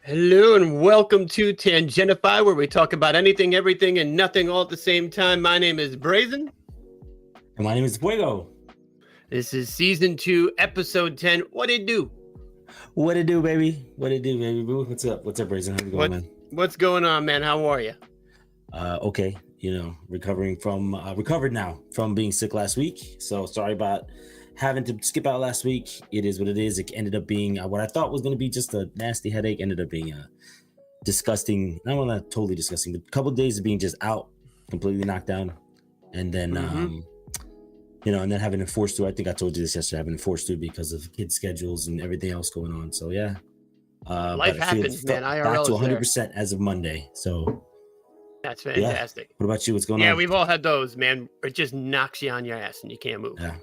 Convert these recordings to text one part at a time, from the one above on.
Hello and welcome to Tangentify, where we talk about anything, everything, and nothing all at the same time. My name is Brazen. And my name is Fuego. This is season 2, episode 10. What it do? What it do, baby? What it do, baby? What's up? What's up, Brazen? How's it going, man? What's going on, man? How are you? Okay. Recovered now from being sick last week. So sorry about having to skip out last week. It is what it is. It ended up being what I thought was going to be just a nasty headache. Ended up being disgusting. Not totally disgusting, but a couple of days of being just out, completely knocked down, and then and then having to force through. I think I told you this yesterday. Having to force through because of kids' schedules and everything else going on. So yeah, life happens, man. IRL back to 100% as of Monday. So that's fantastic. Yeah. What about you? What's going on? Yeah, we've all had those, man. It just knocks you on your ass and you can't move. Yeah.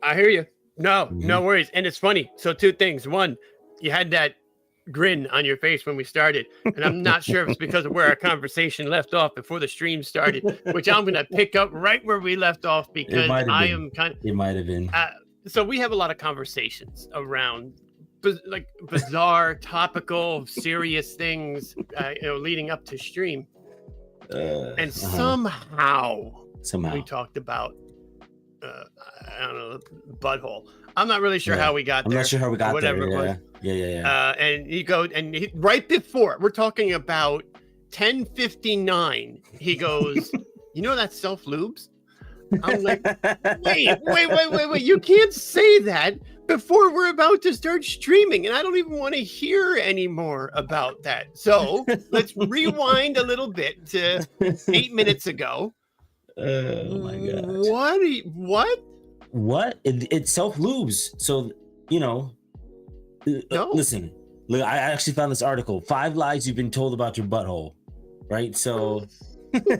I hear you. No worries. And it's funny. So 2 things. One, you had that grin on your face when we started, and I'm not sure if it's because of where our conversation left off before the stream started, which I'm going to pick up right where we left off because I am kind of. It might have been. So we have a lot of conversations around like bizarre, topical, serious things, leading up to stream, and somehow we talked about. I don't know, butthole. I'm not really sure how we got there. I'm not sure how we got whatever there. It was. Yeah. And he goes, right before we're talking about 10:59, he goes, "You know that self lubes?" I'm like, wait! You can't say that before we're about to start streaming, and I don't even want to hear any more about that. So let's rewind a little bit to 8 minutes ago. Oh my god! What? It's self lubes. So No. Listen. Look, I actually found this article: 5 lies you've been told about your butthole. Right? So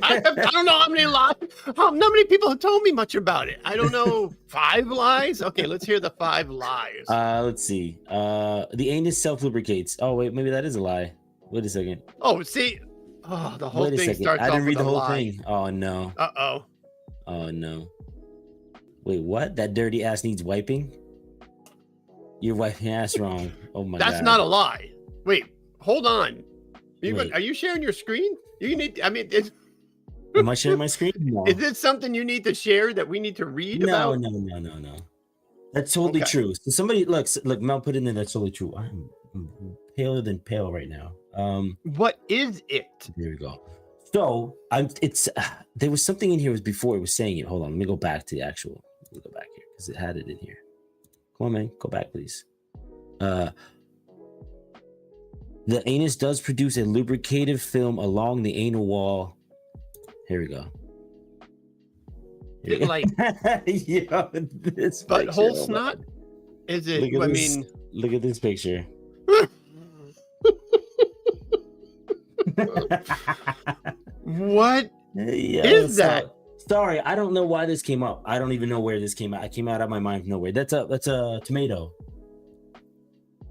I don't know how many lies. How many people have told me much about it? I don't know. 5 lies. Okay, let's hear the 5 lies. Let's see. The anus self lubricates. Oh wait, maybe that is a lie. Wait a second. Oh, see. Oh, the whole thing starts off with a lie. I didn't read the whole thing. Oh no. Oh no. Wait, what? That dirty ass needs wiping? You're wiping ass wrong. Oh my god. That's not a lie. Wait, hold on. Are you sharing your screen? You need. I mean, am I sharing my screen? No. Is this something you need to share that we need to read about? No. That's totally true. So somebody look, Mel put in there. That's totally true. I'm paler than pale right now. What is it? There we go. So there was something in here before it was saying it. Hold on, let me go back to the actual. Let me go back here because it had it in here. Come on, man, go back, please. The anus does produce a lubricative film along the anal wall. Here we go. Like this butthole snot? Is it? Look at this picture. What is that? Sorry, I don't know why this came up. I don't even know where this came out. It came out of my mind from nowhere. That's a tomato.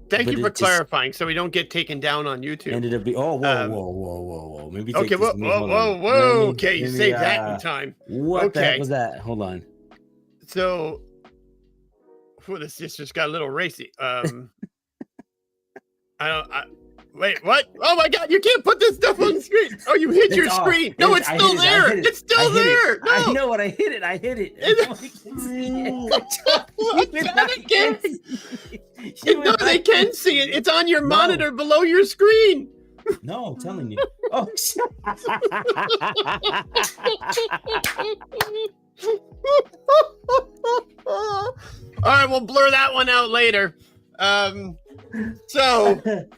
Thank you for clarifying, so we don't get taken down on YouTube. Ended up being whoa. Maybe okay, whoa. Okay, you saved that in time. What the heck was that? Hold on. So, this just got a little racy. Wait, what? Oh my god, you can't put this stuff on the screen. Oh, you hit your screen. No, it's still there. It's still there. No. I know what I hit it. No, they can see it. It's on your monitor below your screen. No, I'm telling you. Oh, all right, we'll blur that one out later. So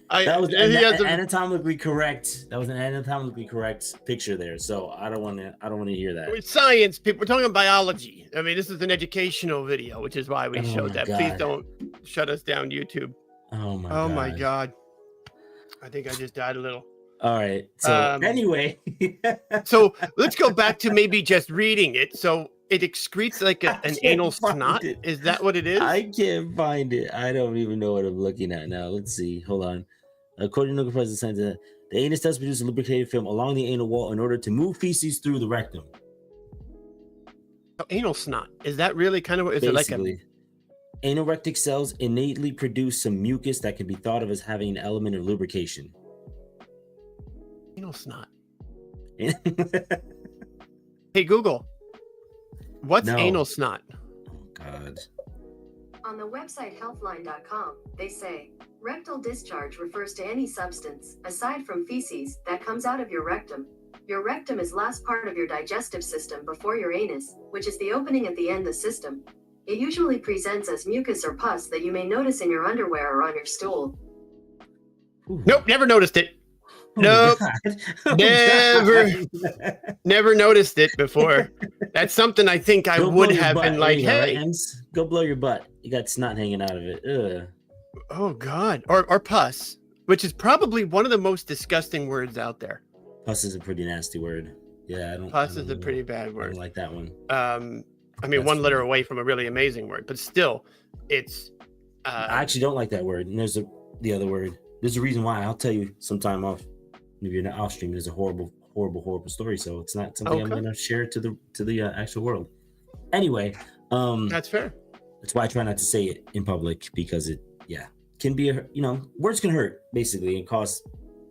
that was anatomically correct. That was an anatomically correct picture there. So I don't want to hear that. With science, people, we're talking biology. I mean, this is an educational video, which is why we showed that. God. Please don't shut us down, YouTube. Oh my God. I think I just died a little. All right. So anyway, so let's go back to maybe just reading it. So it excretes like an anal snot. Is that what it is? I can't find it. I don't even know what I'm looking at now. Let's see. Hold on. According to the President, the anus does produce a lubricated film along the anal wall in order to move feces through the rectum. Oh, anal snot. Is that really kind of what is it like? Anorectic cells innately produce some mucus that can be thought of as having an element of lubrication. Anal snot. Hey, Google. What's No. anal snot? Oh, God. On the website healthline.com, they say, rectal discharge refers to any substance, aside from feces, that comes out of your rectum. Your rectum is last part of your digestive system before your anus, which is the opening at the end of the system. It usually presents as mucus or pus that you may notice in your underwear or on your stool. Ooh. Nope, never noticed it. Oh, Nope. God. Oh, Never. God. Never noticed it before. That's something I think I Go would blow your have butt. been There like, you go, right, hey. Ems? Go blow your butt. You got snot hanging out of it. Ugh. Oh, God. Or pus, which is probably one of the most disgusting words out there. Pus is a pretty nasty word. Yeah, Pus is a pretty bad I don't word. like that one. I mean, That's one letter funny. away from a really amazing word, but still, it's. I actually don't like that word. And there's the other word. There's a reason why. I'll tell you sometime off. Maybe in the off stream. There's a horrible story. So it's not something I'm Okay. going to share to the actual world. Anyway, That's fair. that's why I try not to say it in public because it, can be words can hurt basically and cause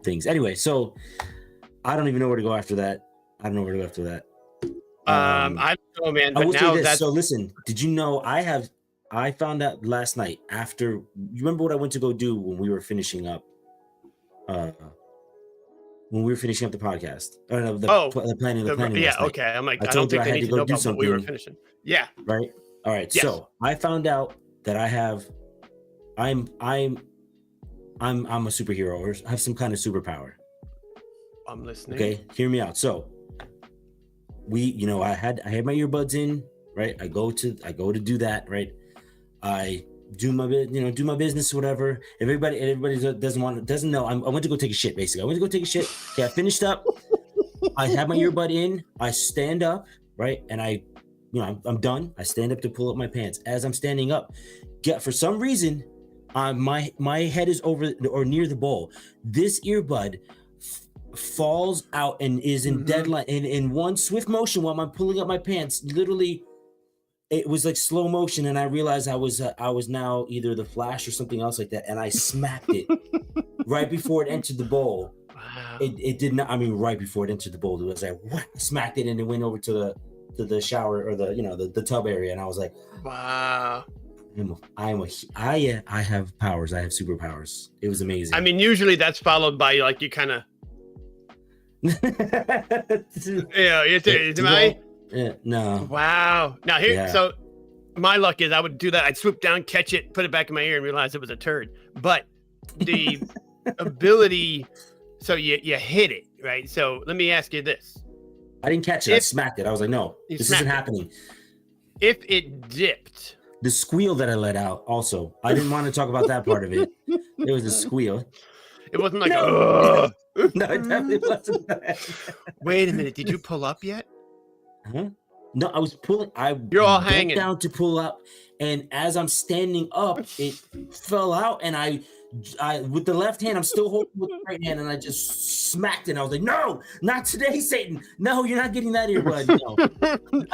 things. Anyway, so I don't even know where to go after that. I don't know where to go after that. I don't know, man. I But will say now this. that's So listen, did you know I found out last night after, you remember what I went to go do when we were finishing up the podcast? Or no, the planning last yeah. night, Okay. I'm like, I I told don't you I think they had need to to go know do about what we were something. finishing. Yeah. right? All right. Yes. So I found out that I'm a superhero or have some kind of superpower. I'm listening. Okay, hear me out. So I had my earbuds in, right? I go to do that, right? I do my business, whatever. Everybody doesn't know. I went to go take a shit. Basically, I went to go take a shit. Okay, I finished up. I have my earbud in. I stand up, right, and I'm done. I stand up to pull up my pants. As I'm standing up, for some reason, my head is over or near the bowl. This earbud falls out and is in deadline in one swift motion while I'm pulling up my pants. Literally, it was like slow motion, and I realized I was now either the Flash or something else like that, and I smacked it right before it entered the bowl. Wow. It did not. I mean, right before it entered the bowl, it was like what? Smacked it, and it went over to the shower or the tub area, and I was like, Wow. I have powers. I have superpowers. It was amazing. I mean, usually that's followed by like you kind of. No. Wow. Now here, Yeah. so my luck is I would do that. I'd swoop down, catch it, put it back in my ear, and realize it was a turd. But the ability, so you hit it, right? So let me ask you this: I didn't catch it. I smacked it. I was like, no, You this smacked isn't it. happening. if it dipped, The squeal that I let out also. I didn't want to talk about that part of it. It was a squeal. it wasn't like, No. "Ugh." No, it definitely wasn't that. Wait a minute, did you pull up yet? Huh? No, I was pulling. You're all bent hanging. down to pull up, and as I'm standing up, it fell out, and I with the left hand, I'm still holding with the right hand, and I just smacked it. And I was like, "No, not today, Satan! No, you're not getting that earbud." No.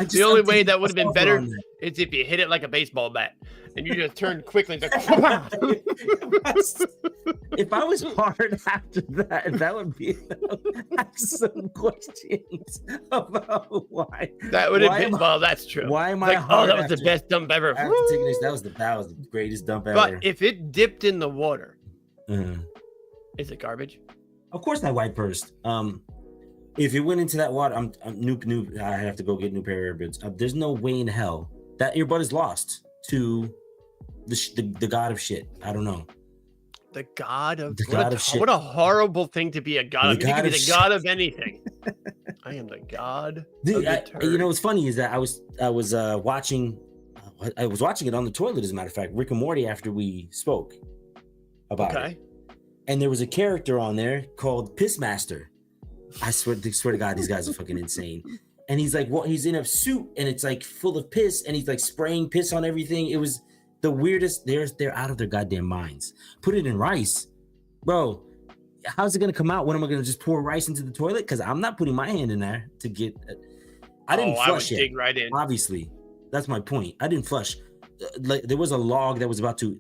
The only way updated that would have been myself better on that. is if you hit it like a baseball bat and you just turned quickly and just, If I was hard after that would be have some questions about why. that would have Why been, am I- well, that's true. Why am I Like, oh, hard that was the after- best dump ever. after taking this? That was the greatest dump ever. But if it dipped in the water, Uh, is it garbage? of course, I wipe first. If it went into that water, I'm new. I have to go get a new pair of earbuds. There's no way in hell that earbud is lost to the god of shit. I don't know. The god of The what, god of shit. what a horrible thing to be a god of. The You can god be of the god of anything. I am the god of the turd. You know what's funny is that I was watching. I was watching it on the toilet, as a matter of fact, Rick and Morty, after we spoke about it. Okay. And there was a character on there called Pissmaster. I swear to God, these guys are fucking insane. And he's like, he's in a suit and it's like full of piss and he's like spraying piss on everything. It was the weirdest. They're out of their goddamn minds. Put it in rice, bro. How's it gonna come out? When am I gonna just pour rice into the toilet? Because I'm not putting my hand in there to get. I didn't I would flush it. dig right in. Obviously, that's my point. I didn't flush. like there was a log that was about to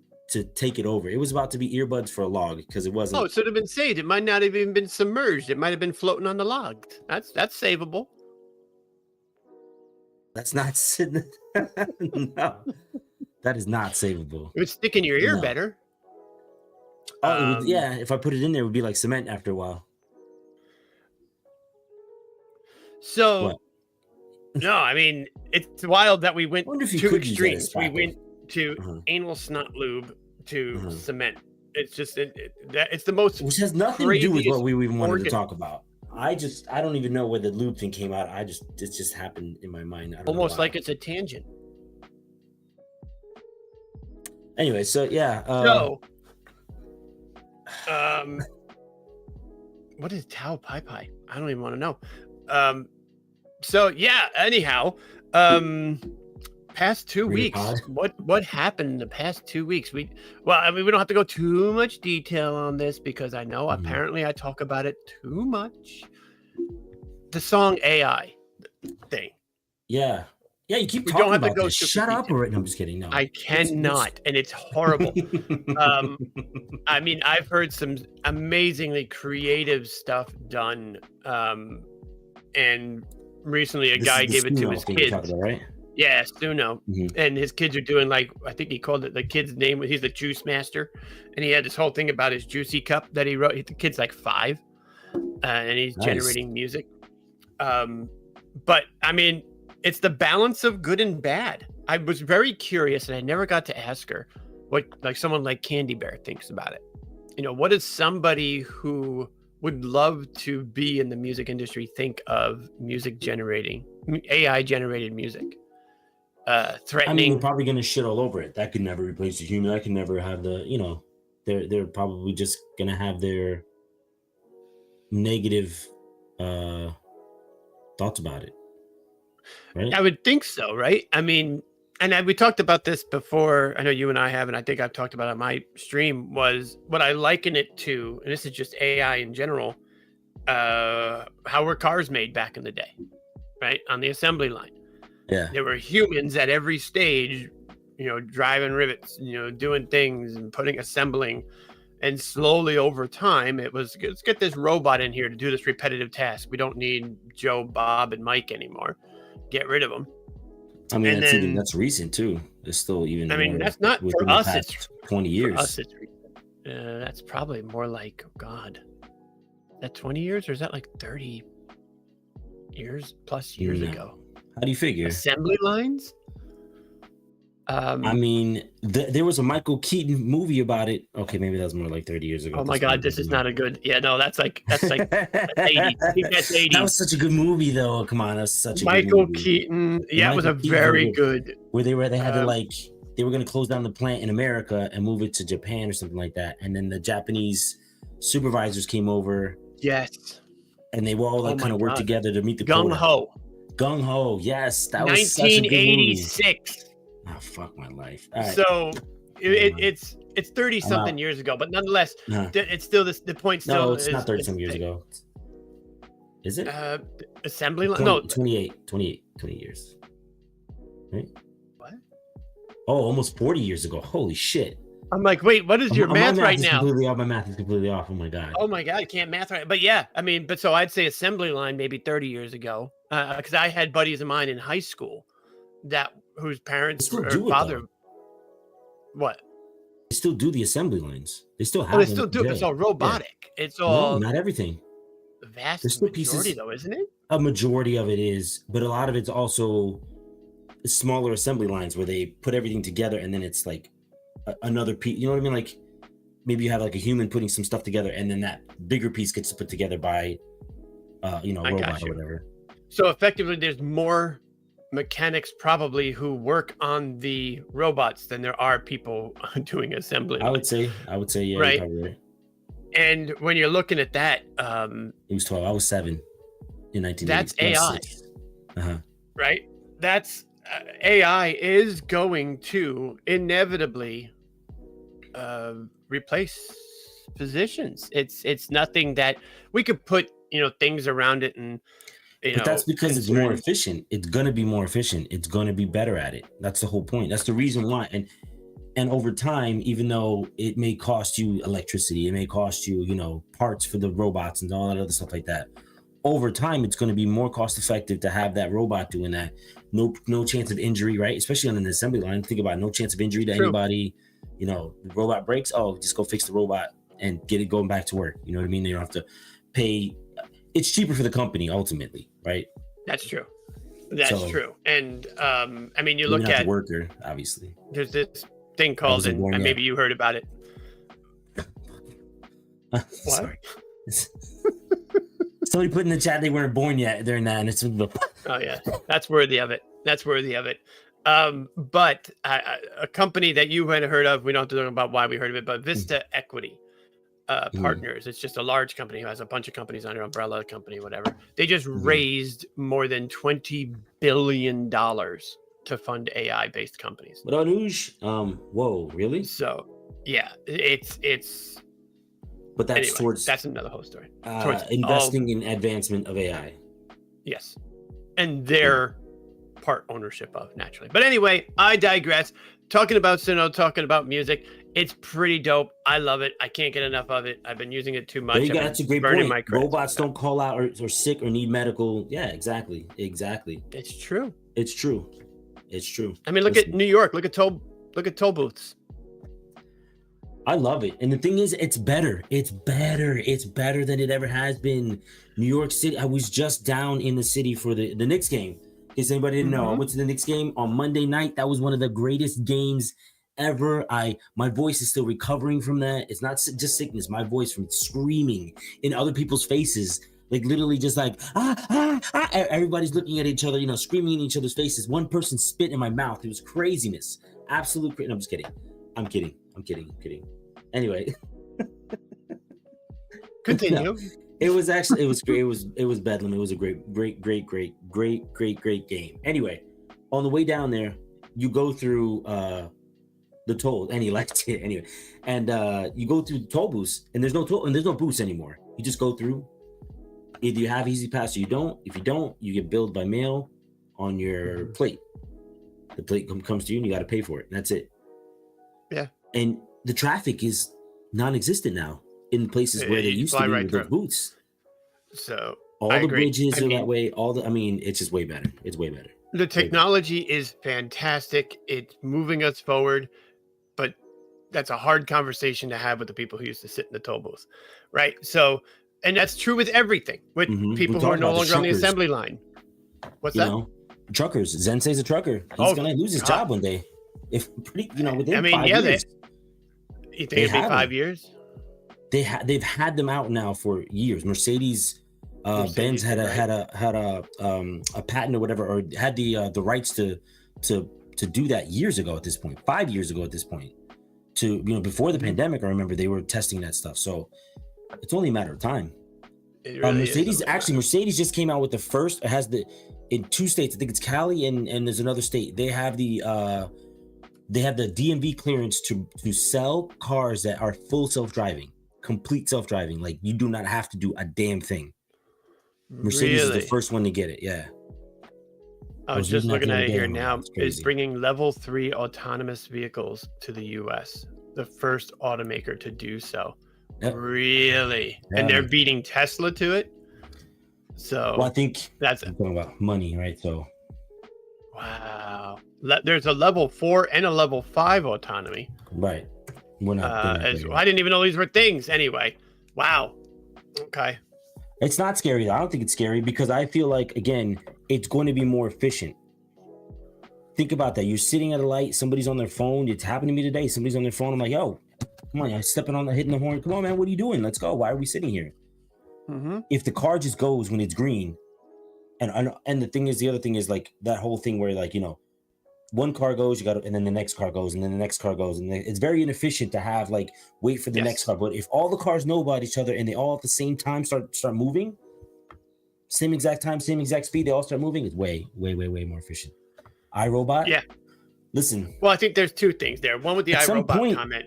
take it over. It was about to be earbuds for a log because it wasn't. Oh, it should have been saved. It might not have even been submerged. It might have been floating on the log. That's savable. That's not no. That is not savable. It would stick in your ear No. better. Oh, it would, yeah. If I put it in there, it would be like cement after a while. So, What? no, I mean, it's wild that we went Wonder if you two could use that as extremes. We tobacco. went to Uh-huh. anal snot lube to Uh-huh. cement. It's just it's the most. Which has nothing to do with what craziest we even wanted to organ. talk about. I don't even know where the lube thing came out. It just happened in my mind. I don't know Almost why. like it's a tangent. Anyway, so yeah. So, what is Tao Pai Pai? I don't even want to know. So yeah. Anyhow, past 2 Read a weeks. pod? What happened in the past 2 weeks? We don't have to go too much detail on this because I know Mhm. apparently I talk about it too much. The song AI thing. Yeah. Yeah, you keep We talking don't have to about go this. super Shut up detailed. already. No, I'm just kidding. No. I cannot, and it's horrible. I mean, I've heard some amazingly creative stuff done, and recently a This guy is the gave it to Suno his thing you're kids. talking about, right? Yeah, Suno. Mhm. And his kids are doing like, I think he called it, the kid's name, he's the juice master. And he had this whole thing about his juicy cup that he wrote. The kid's like 5, and he's Nice. generating music. But I mean, it's the balance of good and bad. I was very curious and I never got to ask her what like someone like Candy Bear thinks about it. You know, what does somebody who would love to be in the music industry think of music generating, AI generated music? I mean, Threatening. they're probably gonna shit all over it. That could never replace a human. That could never have the, they're probably just gonna have their negative thoughts about it. Right? I would think so, right? I mean, and we talked about this before. I know you and I have, and I think I've talked about it on my stream, was what I liken it to, and this is just AI in general, how were cars made back in the day, right? On the assembly line. Yeah. There were humans at every stage, driving rivets, doing things and assembling. And slowly over time, it was, let's get this robot in here to do this repetitive task. We don't need Joe, Bob, and Mike anymore. Get rid of them. I mean, And that's recent too. It's still even. I mean, more that's not within for the us. past It's 20 years. For us, it's that's probably more like, oh God, is that 20 years or is that like 30 years plus years No. ago? How do you figure? Assembly lines. I mean, there was a Michael Keaton movie about it. Okay, maybe that was more like 30 years ago. Oh my God, this is not a good. Yeah, no, that's like 80. I think that's 80. That was such a good movie, though. Come on, that's such a good Michael movie. Keaton. Yeah, it was a Michael Keaton very was- good. Where they had to they were going to close down the plant in America and move it to Japan or something like that. And then the Japanese supervisors came over Yes. and they were all Oh like my kind of work God. together to meet the Gung quota. Ho. Gung Ho, yes, that was such a good movie. 1986. Oh, fuck my life. All right. So it's 30 I'm something out. years ago, but nonetheless, No. it's still this. The point still. No, it's is, not 30 some is years the- ago. Is it? Assembly line. 20 No, 28 years. Right? What? Oh, almost 40 years ago. Holy shit. I'm like, wait, what is your My math right is now? completely off. My math is completely off. Oh my God. Oh my God, I can't math right. But yeah, I mean, so I'd say assembly line maybe 30 years ago, because I had buddies of mine in high school whose parents still or do it, father. though. What? They still do the assembly lines. They still have Oh, they them still do. today. It's all robotic. It's No, all not everything. the vast there's still majority, pieces- though, isn't it? A majority of it is, but a lot of it's also smaller assembly lines where they put everything together and then it's like another piece. You know what I mean? Like maybe you have like a human putting some stuff together and then that bigger piece gets put together by, I robot got or you. whatever. So effectively, there's more mechanics probably who work on the robots than there are people doing assembly. I would say, yeah, you're Right. probably right. And when you're looking at that, He was 12. I was 7 in 1980. That's AI. Uh-huh. right? That's AI is going to inevitably replace positions. It's nothing that we could put things around it and But that's because it's more concerns. efficient. It's gonna be more efficient. It's gonna be better at it. That's the whole point. That's the reason why. And over time, even though it may cost you electricity, it may cost you, parts for the robots and all that other stuff like that. Over time, it's going to be more cost effective to have that robot doing that. No chance of injury, right? Especially on an assembly line. Think about it, no chance of injury to anybody. The robot breaks. Oh, just go fix the robot and get it going back to work. You know what I mean? They don't have to pay. It's cheaper for the company ultimately, right? That's true. That's true. And I mean, you look at the worker, obviously. There's this thing called, and maybe you heard about it. What? Sorry. Somebody put in the chat they weren't born yet. They're not. And it's oh yeah, that's worthy of it. But a company that you might have heard of, we don't have to talk about why we heard of it, but Vista Equity Partners. It's just a large company who has a bunch of companies under umbrella company, whatever. They just raised more than $20 billion to fund AI-based companies. What about Uj? Whoa, really? So yeah, it's. But that's towards that's another whole story. Investing in advancement of AI. Yes, and their part ownership of, naturally. But anyway, I digress. Talking about Suno, talking about music, it's pretty dope. I love it. I can't get enough of it. I've been using it too much. That's a great point. Robots don't call out or sick or need medical. Yeah, exactly. It's true. I mean, look at New York. Look at toll booths. I love it. And the thing is, it's better. It's better than it ever has been. New York City, I was just down in the city for the Knicks game. In case anybody didn't know, I went to the Knicks game on Monday night. That was one of the greatest games ever. My voice is still recovering from that. It's not just sickness. My voice from screaming in other people's faces, like literally just like, everybody's looking at each other, screaming in each other's faces. One person spit in my mouth. It was craziness. Absolute crazy. No, I'm just kidding. I'm kidding. Anyway, continue. No, it was great. It was bedlam. It was a great game. Anyway, on the way down there, you go through the toll, and he liked it anyway. And you go through the toll booths, and there's no booths anymore. You just go through. Either you have Easy Pass or you don't. If you don't, you get billed by mail on your plate. The plate comes to you, and you got to pay for it. And that's it. Yeah. And the traffic is non-existent now in places where they used to be with those booths. So all the bridges are that way. It's just way better. It's way better. The technology is fantastic. It's moving us forward, but that's a hard conversation to have with the people who used to sit in the toll booth, right? So, and that's true with everything, with people who are no longer on the assembly line. What's that? Truckers. Zensei's a trucker. He's gonna lose his job one day. Within 5 years. You think it'd be 5 years? They've had them out now for years. Mercedes Benz had a patent or whatever, or had the rights to do that years ago at this point, 5 years ago at this point. Before the pandemic, I remember they were testing that stuff. So it's only a matter of time. Really Mercedes just came out with the first. It has in 2 states. I think it's Cali and there's another state. They have the DMV clearance to sell cars that are full self-driving, complete self-driving. Like you do not have to do a damn thing. Mercedes is the first one to get it. Yeah. I was just looking at it here now. It's bringing level 3 autonomous vehicles to the U.S. The first automaker to do so. Yep. Really? Yeah. And they're beating Tesla to it? So I think that's talking about money, right? So wow. There's a level 4 and a level 5 autonomy. Right. We're not I didn't even know these were things. Anyway. Wow. Okay. It's not scary. I don't think it's scary because I feel like, again, it's going to be more efficient. Think about that. You're sitting at a light. Somebody's on their phone. It's happened to me today. Somebody's on their phone. I'm like, yo, come on. I'm hitting the horn. Come on, man. What are you doing? Let's go. Why are we sitting here? If the car just goes when it's green, and the other thing is like that whole thing where like, one car goes, and then the next car goes, and then the next car goes, and it's very inefficient to have like wait for the next car. But if all the cars know about each other and they all at the same time start moving, same exact time, same exact speed, they all start moving, it's way more efficient. iRobot. Yeah. Listen. Well, I think there's 2 things there. One with the iRobot comment.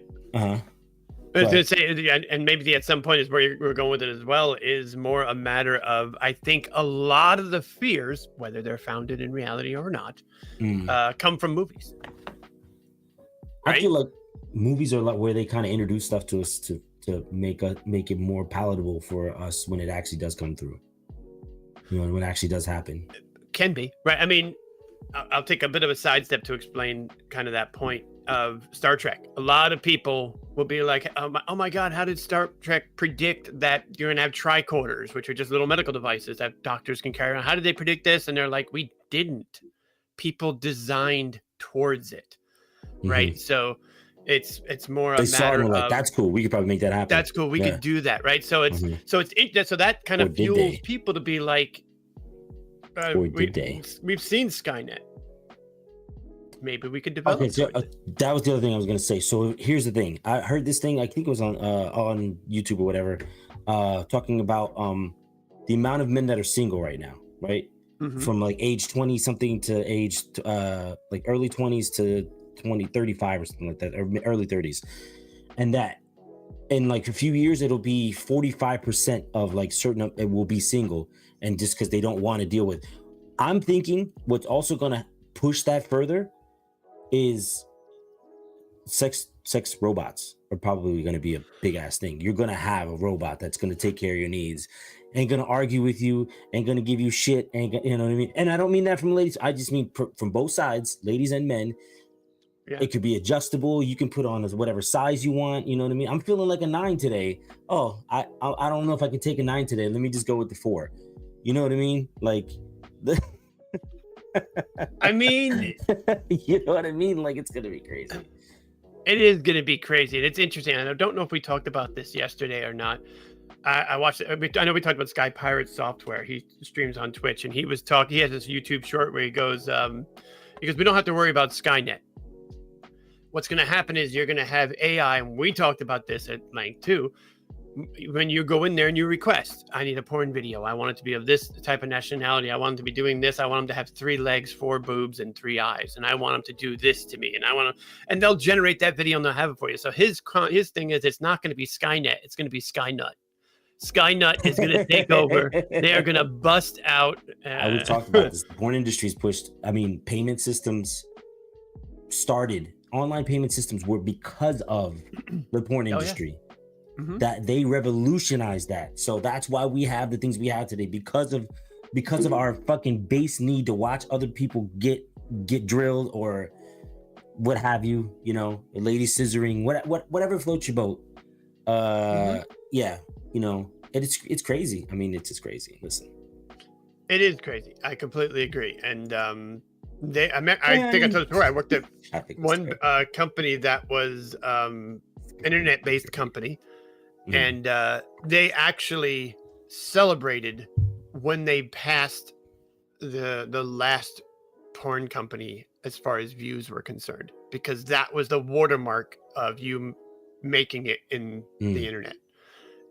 I was going to say, and maybe at some point is where we're going with it as well, is more a matter of, I think a lot of the fears, whether they're founded in reality or not, come from movies. Right? I feel like movies are like where they kind of introduce stuff to us to make it more palatable for us when it actually does come through. You know, when it actually does happen. Can be, right? I mean, I'll take a bit of a sidestep to explain kind of that point of Star Trek. A lot of people will be like, oh my God, how did Star Trek predict that you're going to have tricorders, which are just little medical devices that doctors can carry around? How did they predict this? And they're like, we didn't. People designed towards it, right? So it's more a matter of, that's cool. We could probably make that happen. That's cool. We could do that, right? So it's so that kind of fuels people to be like, we've seen Skynet. Maybe we could develop. Okay, so that was the other thing I was going to say. So here's the thing. I heard this thing. I think it was on YouTube or whatever, talking about the amount of men that are single right now, right? From like age 20 something to age like early 20s to 35 or something like that, or early 30s, and that in like a few years it'll be 45% of like certain it will be single, and just because they don't want to deal with. I'm thinking what's also going to push that further is sex robots are probably going to be a big ass thing. You're going to have a robot that's going to take care of your needs, ain't going to argue with you, ain't going to give you shit, you know what I mean? And I don't mean that from ladies. I just mean from both sides, ladies and men. Yeah. It could be adjustable. You can put on whatever size you want. You know what I mean? I'm feeling like a 9 today. Oh, I don't know if I can take a 9 today. Let me just go with the 4. You know what I mean? Like I mean, you know what I mean? Like, it's going to be crazy. It is going to be crazy. And it's interesting. I don't know if we talked about this yesterday or not. I watched it. I know we talked about Sky Pirate Software. He streams on Twitch, and he was talking. He has this YouTube short where he goes, we don't have to worry about Skynet. What's going to happen is you're going to have AI, and we talked about this at length too. When you go in there and you request, I need a porn video. I want it to be of this type of nationality. I want them to be doing this. I want them to have 3 legs, 4 boobs, and 3 eyes. And I want them to do this to me. And they'll generate that video and they'll have it for you. So his thing is, it's not going to be Skynet. It's going to be Skynut. Skynut is going to take over. They are going to bust out. I would talk about this. The porn industry's pushed. I mean, payment systems started. Online payment systems were because of the porn industry. That they revolutionized that. So that's why we have the things we have today, because of our fucking base need to watch other people get drilled or what have you, you know, ladies scissoring, whatever floats your boat. Yeah, you know, it's crazy. I mean, it's just crazy. Listen, it is crazy. I completely agree. And I think I told you before, I worked at one company that was internet-based company. And they actually celebrated when they passed the last porn company as far as views were concerned, because that was the watermark of you making it in the internet,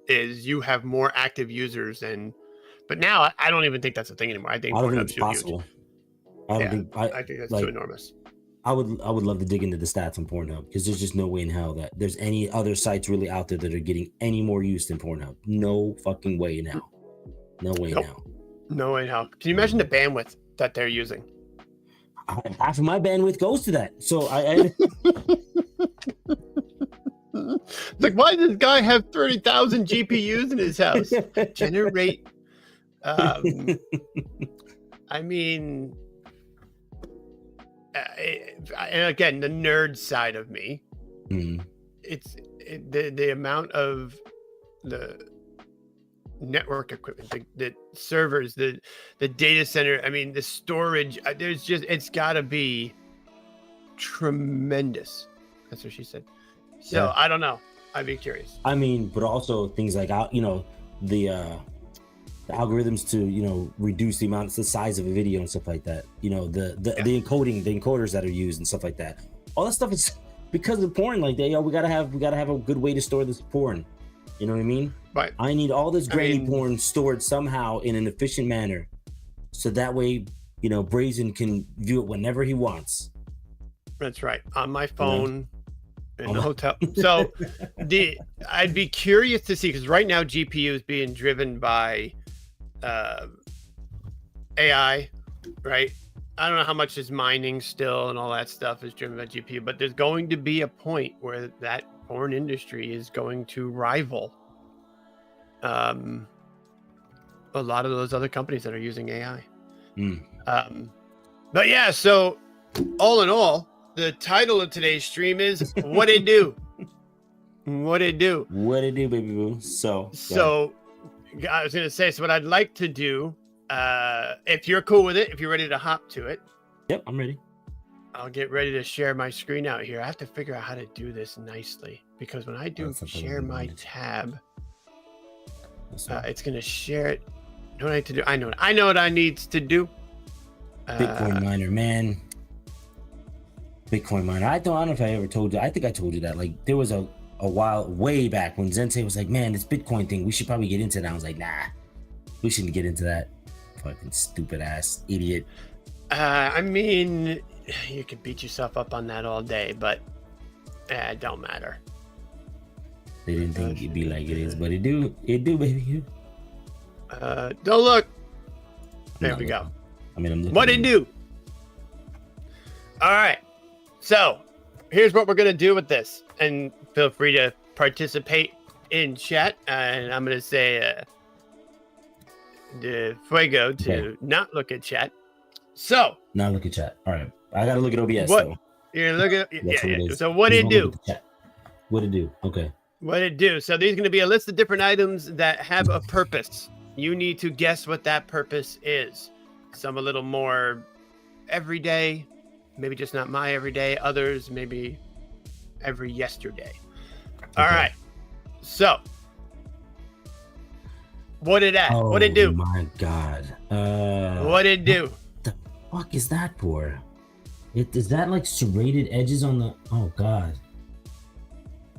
is you have more active users. But now I don't even think that's a thing anymore. I think it's possible. I think that's too enormous. I would love to dig into the stats on Pornhub, because there's just no way in hell that there's any other sites really out there that are getting any more use than Pornhub. No fucking way now. No way now. No way now. Can you imagine the bandwidth that they're using? Half of my bandwidth goes to that. So I it's like, why does this guy have 30,000 GPUs in his house? Generate. I mean. And again, the nerd side of me, it's the amount of the network equipment, the servers, the data center. I mean, the storage. It's got to be tremendous. That's what she said. So yeah. I don't know. I'd be curious. I mean, but also things like the algorithms to reduce the size of a video and stuff like that, the encoders that are used and stuff like that. All that stuff is because of porn. Like we gotta have a good way to store this porn, you know what I mean? Right. I need all this granny porn stored somehow in an efficient manner, so that way Brazen can view it whenever he wants. That's right, on my phone. in the hotel. So I'd be curious to see, because right now GPU is being driven by AI, right? I don't know how much is mining still and all that stuff is driven by GPU, but there's going to be a point where that porn industry is going to rival a lot of those other companies that are using AI. But yeah, so all in all, the title of today's stream is What It Do. What It Do. What it do, baby boo. So I was gonna say, so what I'd like to do, if you're cool with it, if you're ready to hop to it. Yep, I'm ready. I'll get ready to share my screen out here. I have to figure out how to do this nicely, because when I do share my tab, it's gonna share it. You know what I need to do? I know what I need to do. Bitcoin miner, man. Bitcoin miner. I don't know if I ever told you. I think I told you that. Like, there was a while way back when Zensei was like, man, this Bitcoin thing, we should probably get into that. I was like, nah, we shouldn't get into that. Fucking stupid ass idiot. I mean, you can beat yourself up on that all day, but it don't matter. They didn't think it'd be like it is, but it do, baby. Don't look. There we go. I mean, I'm looking. What it do? All right. So here's what we're going to do with this. And feel free to participate in chat. And I'm going to say the Fuego to not look at chat. So. Not look at chat. All right. I got to look at OBS, what, though. You're looking at yeah. So what it do? What it do? Okay. What it do? So there's going to be a list of different items that have a purpose. You need to guess what that purpose is. Some a little more everyday, maybe just not my everyday. Others maybe every yesterday. All right. So, what it at? What it do? Oh my God. What it do? What the fuck is that for? Is that like serrated edges on the? Oh God.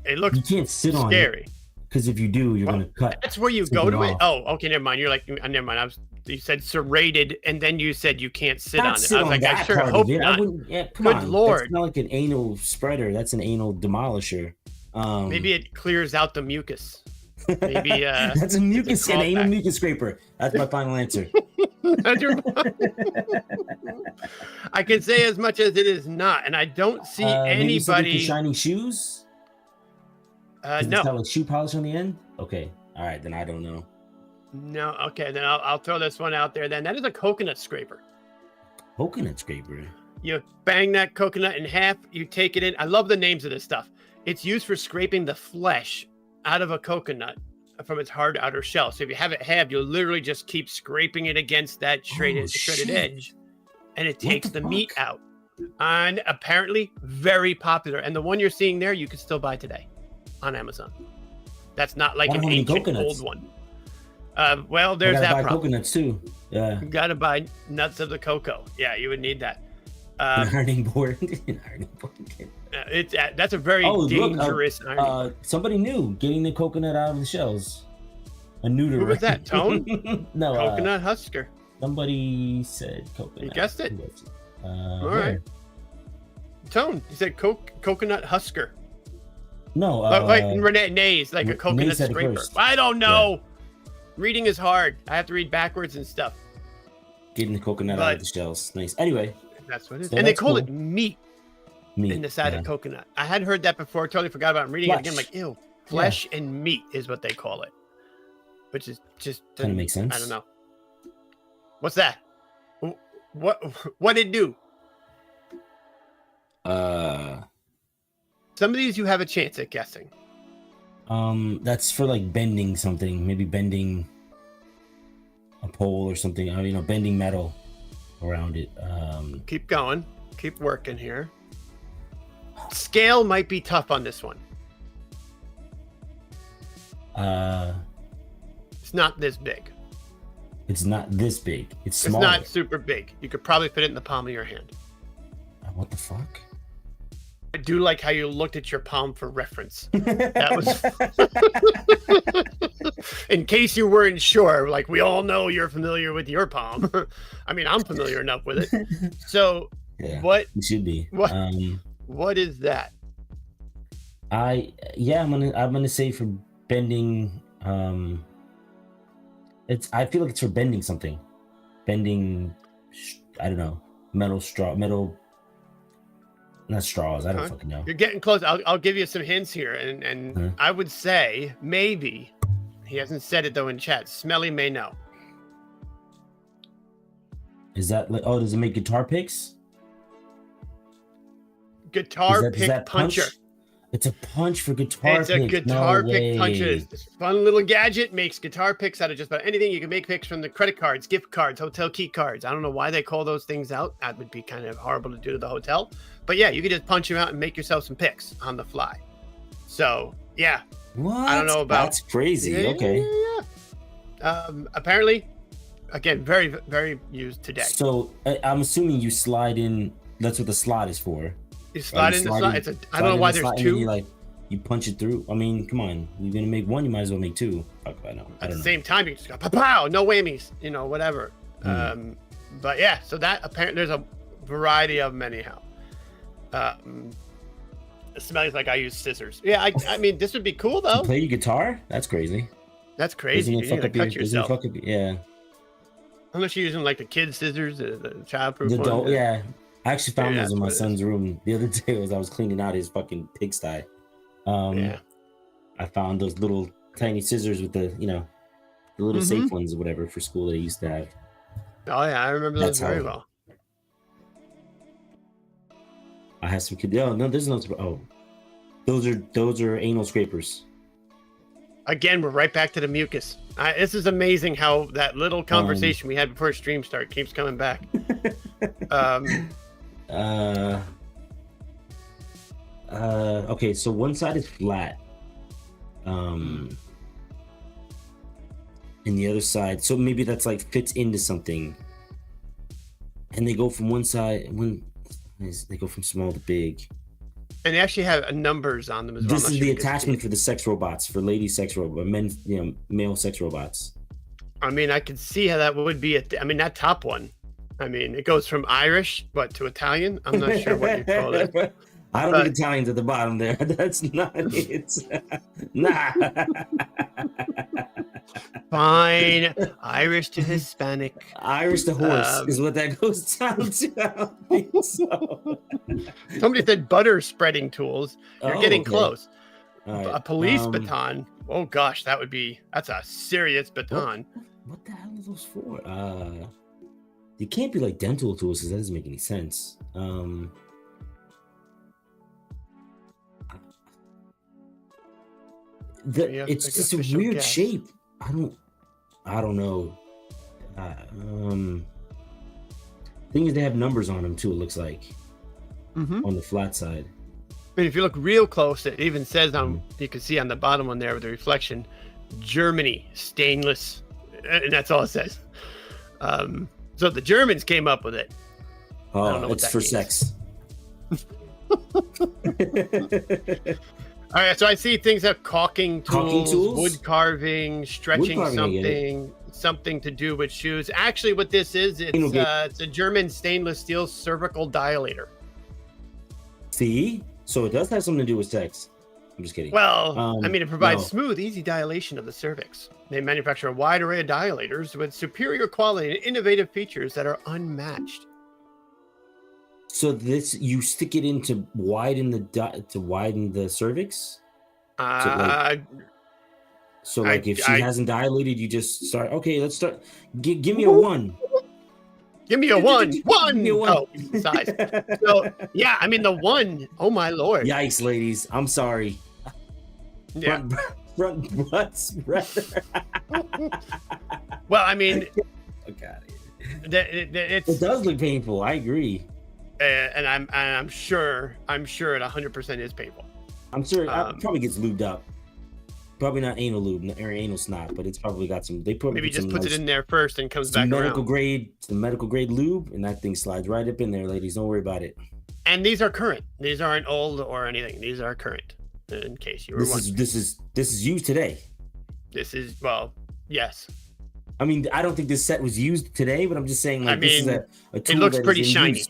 It looks. You can't sit on scary. Because if you do, you're gonna cut. That's where you go to it. Oh, okay, never mind. You're like, never mind. You said serrated, and then you said you can't sit on it. I was like, I sure hope not. Good Lord. That's not like an anal spreader. That's an anal demolisher. Maybe it clears out the mucus. Maybe that's a mucus, an anal mucus scraper. That's my final answer. I can say as much as it is not, and I don't see anybody. Shiny shoes. No. Like shoe polish on the end. Okay. All right. Then I don't know. No. Okay. Then I'll throw this one out there. Then that is a coconut scraper. Coconut scraper. You bang that coconut in half. You take it in. I love the names of this stuff. It's used for scraping the flesh out of a coconut from its hard outer shell. So if you have it halved, you'll literally just keep scraping it against that shredded edge, and it takes the meat out. And apparently, very popular. And the one you're seeing there, you can still buy today on Amazon. That's not like an ancient old one. Well, there's that problem. Coconuts too. Yeah. You gotta buy nuts of the cocoa. Yeah, you would need that. An ironing board. That's a very dangerous ironing. Somebody new getting the coconut out of the shells. A neuter. Who was that? Tone? No. Coconut husker. Somebody said coconut. You guessed it. All right. Tone. You said coconut husker. No. Renee Nays, like a coconut scraper. I don't know. Yeah. Reading is hard. I have to read backwards and stuff. Getting the coconut out of the shells. Nice. Anyway. That's what it is. So and they call it meat in the side of coconut. I hadn't heard that before. Totally forgot about it. I'm reading it again. I'm like, ew. Flesh and meat is what they call it. Which is just kind of makes sense. I don't know. What's that? What did it do? Some of these you have a chance at guessing. That's for like bending something, maybe bending a pole or something. Bending metal around it. Keep going. Keep working here. Scale might be tough on this one. It's not this big. It's not this big. It's small. It's not super big. You could probably fit it in the palm of your hand. What the fuck? I do like how you looked at your palm for reference. That was in case you weren't sure. Like, we all know you're familiar with your palm. I mean, I'm familiar enough with it. So, yeah, what you should be? What is that? I'm gonna say for bending. I feel like it's for bending something, bending. I don't know, metal. Not straws. I don't fucking know. You're getting close. I'll give you some hints here, and I would say maybe he hasn't said it though in chat. Smelly may know. Is that like? Oh, does it make guitar picks? Guitar pick puncher. Punch? It's a punch for guitar. It's a guitar pick puncher. This fun little gadget makes guitar picks out of just about anything. You can make picks from the credit cards, gift cards, hotel key cards. I don't know why they call those things out. That would be kind of horrible to do to the hotel. But yeah, you can just punch them out and make yourself some picks on the fly. So yeah. What? I don't know about. That's crazy. Okay. Yeah. Apparently, again, very, very used today. So I'm assuming you slide in. That's what the slot is for. You slide in the slot. I don't know why there's two. You punch it through. I mean, come on. You're gonna make one. You might as well make two. I don't know. At the same time, you just go pow, no whammies. Whatever. But yeah, so that apparently there's a variety of them anyhow. It smells like I use scissors. Yeah, I mean, this would be cool though. To play your guitar? That's crazy. That's crazy. You're gonna cut yourself. Yeah. Unless you're using like the kid scissors, the childproof one. Yeah. I actually found those in my son's room the other day as I was cleaning out his fucking pigsty. I found those little tiny scissors with the little safe ones or whatever for school that he used to have. Oh yeah, I remember those very well. I have some kids. Oh no, there's no. Oh, those are anal scrapers. Again, we're right back to the mucus. This is amazing how that little conversation we had before stream start keeps coming back. Okay, so one side is flat. And the other side, so maybe that's like fits into something. And they go from one side they go from small to big. And they actually have numbers on them as well. This is the attachment for the sex robots, for lady sex robots, male sex robots. I mean, I could see how that would be. That top one. I mean, it goes from Irish, to Italian. I'm not sure what you call it. I don't think Italian's at the bottom there. That's not it. Nah. Fine. Irish to Hispanic. Irish to horse is what that goes down to. I don't think so. Somebody said butter spreading tools. You're getting close. Right. A police baton. Oh gosh, that's a serious baton. What the hell are those for? They can't be like dental tools because that doesn't make any sense. It's just a weird shape. I don't know. Thing is, they have numbers on them too. It looks like on the flat side. I mean, if you look real close, it even says you can see on the bottom one there with the reflection, Germany stainless, and that's all it says. So the Germans came up with it. Oh, it's for sex. All right, so I see things like caulking tools, wood carving, stretching something to do with shoes. Actually, what this is, it's a German stainless steel cervical dilator. See? So it does have something to do with sex. I'm just kidding. Well, it provides smooth, easy dilation of the cervix. They manufacture a wide array of dilators with superior quality and innovative features that are unmatched. So you stick it in to widen the cervix. So if she hasn't dilated, you just start. Okay, let's start. Give me a one. Give me a one. One. Give me a one. Oh, size. So yeah, the one. Oh my lord. Yikes, ladies. I'm sorry. Yeah. Front butts, brother. Well, it does look painful. I agree. And I'm sure it 100% is painful. I'm sure it probably gets lubed up. Probably not anal lube or anal snot, but it's probably got some. They maybe just puts it in there first and comes back medical around. grade, some medical grade lube, and that thing slides right up in there, ladies. Don't worry about it. And these are current. These aren't old or anything. These are current. In case you were wondering. This is used today. This is yes. I don't think this set was used today, but I'm just saying this is a tool. It looks pretty shiny.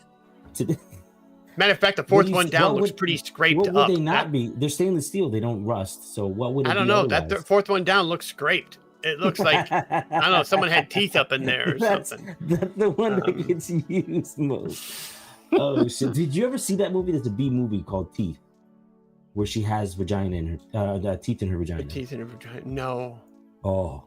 Matter of fact, the fourth one down looks pretty scraped what up. What would they not be? They're stainless steel. They don't rust. So what would it I don't be know. otherwise? That fourth one down looks scraped. It looks like I don't know. Someone had teeth up in there or something. That's the one that gets used most. Oh shit! Did you ever see that movie? There's a B movie called Teeth, where she has vagina in her teeth in her vagina. Teeth in her vagina. No. Oh,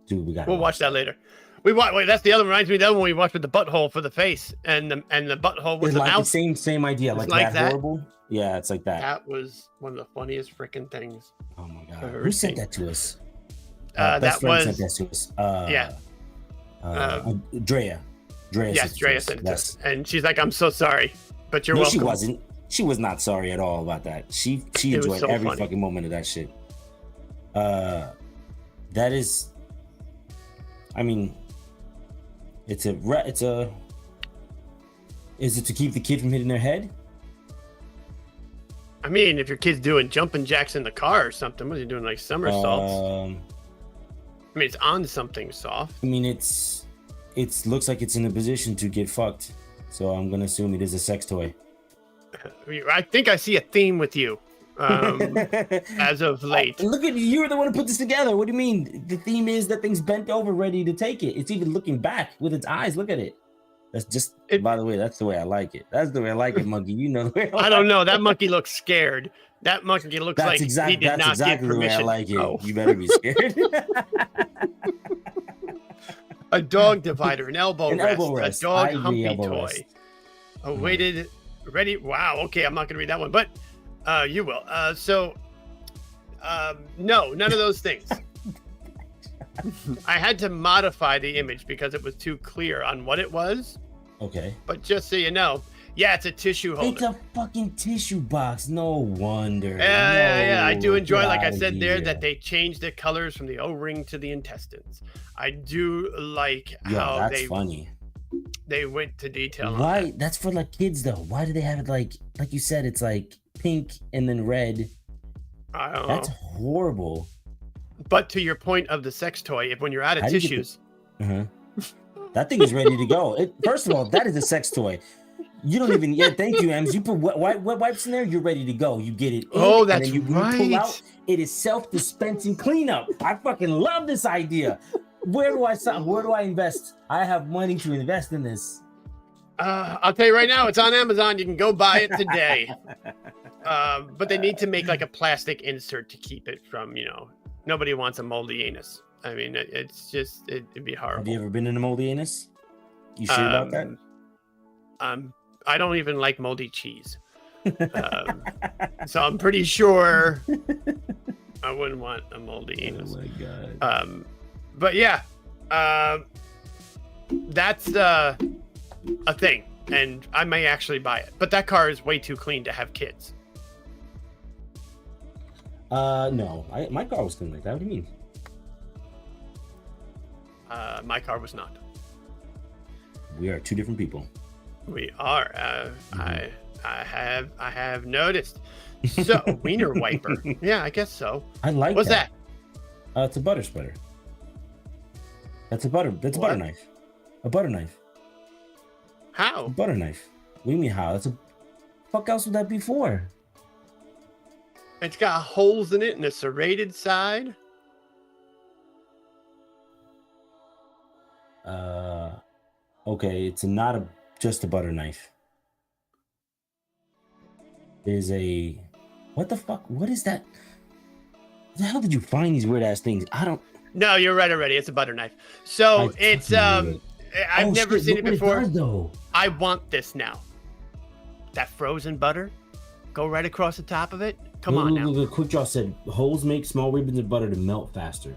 dude, We'll watch that later. We watch. Wait, that's the other one. Reminds me of the other one we watched with the butthole for the face and the butthole with it's the like mouth. the same idea. It's Like that horrible. Yeah, it's like that. That was one of the funniest freaking things. Oh my god! Who sent that to us? That was sent that to us. Yeah. Drea. Yes, Drea sent it to us, and she's like, "I'm so sorry, but you're welcome." She wasn't. She was not sorry at all about that. She enjoyed so every funny. fucking moment of that shit. That is. I mean, is it to keep the kid from hitting their head? I mean, if your kid's doing jumping jacks in the car or something, what are you doing, like somersaults? I mean, it's on something soft. I mean, it looks like it's in a position to get fucked. So I'm gonna assume it is a sex toy. I think I see a theme with you as of late. Look at you. You were the one who put this together. What do you mean? The theme is that thing's bent over, ready to take it. It's even looking back with its eyes. Look at it. That's just, by the way, that's the way I like it. That's the way I like it, monkey. You know the way I don't know. That monkey looks scared. That monkey looks like he did not get permission. The way I like it. Oh. You better be scared. A dog divider, an elbow rest, a dog humpy toy, rest. a weighted, ready. Wow. Okay, I'm not gonna read that one, but you will. No, none of those things. I had to modify the image because it was too clear on what it was. Okay. But just so you know, yeah, it's a tissue holder. It's a fucking tissue box. No wonder. Yeah. I do enjoy, like I said there, that they changed the colors from the O-ring to the intestines. I do like how funny. They went to detail. Why? That's for like kids though. Why do they have it like you said? It's like pink and then red. I don't know. That's horrible. But to your point of the sex toy, when you're out of tissues, that thing is ready to go. First of all, that is a sex toy. You don't even. Yeah, thank you, Ems. You put wet wipes in there, you're ready to go. You get it. Oh, that's and then right. You pull out. It is self-dispensing cleanup. I fucking love this idea. Where do I invest? I have money to invest in this. I'll tell you right now, it's on Amazon. You can go buy it today. But they need to make like a plastic insert to keep it from, nobody wants a moldy anus. I mean, it's just, it'd be horrible. Have you ever been in a moldy anus? You sure about that? I don't even like moldy cheese. So I'm pretty sure I wouldn't want a moldy anus. Oh my God. But yeah, that's a thing, and I may actually buy it. But that car is way too clean to have kids. No, my car was clean like that. What do you mean? My car was not. We are two different people. We are. I have noticed. So wiener wiper. Yeah, I guess so. I like. What's that? It's a butter spreader. That's a butter knife. A butter knife. How? A butter knife. What do you mean how? That's a. Fuck else would that be for? It's got holes in it and a serrated side. Okay, it's not just a butter knife. There's a. What the fuck? What is that? Where the hell did you find these weird ass things? I don't. No, you're right already. It's a butter knife. So it's I've never seen it before. Though. I want this now. That frozen butter, go right across the top of it. Come on now. Look, Quick Draw said holes make small ribbons of butter to melt faster.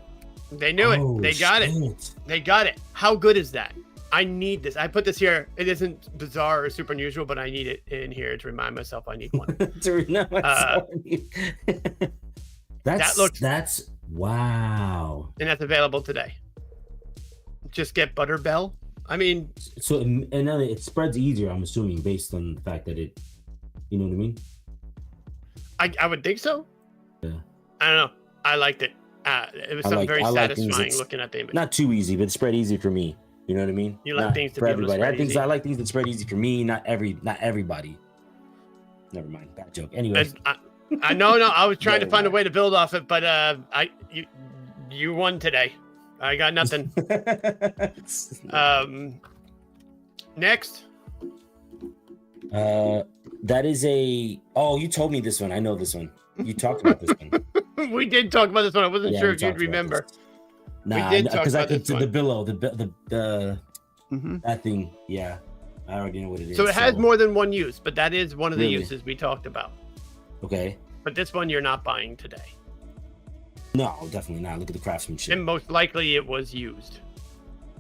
They knew it. They got it. They got it. How good is that? I need this. I put this here. It isn't bizarre or super unusual, but I need it in here to remind myself I need one. That's wow. And that's available today. Just get Butterbell. I mean, so and then it spreads easier. I'm assuming based on the fact that it, you know what I mean. I would think so. Yeah. I don't know. I liked it. It was something very satisfying looking at the image. Not too easy, but it spread easy for me. You know what I mean? You like things to be able to spread easy. I like things that spread easy for me, not everybody. Never mind. Bad joke. Anyway. I know. I was trying to No, find a no. way to build off it, but you won today. I got nothing. Next. That is a. Oh, you told me this one. I know this one. You talked about this one. We did talk about this one. I wasn't sure we if you'd talked about remember. this. Nah, did talk because I about could this to the one. billow, the Mhm. that thing. Yeah, I already know what it is. So it has more than one use, but that is one of the Really? uses we talked about. Okay. But this one you're not buying today. No, definitely not. Look at the craftsmanship. And most likely it was used.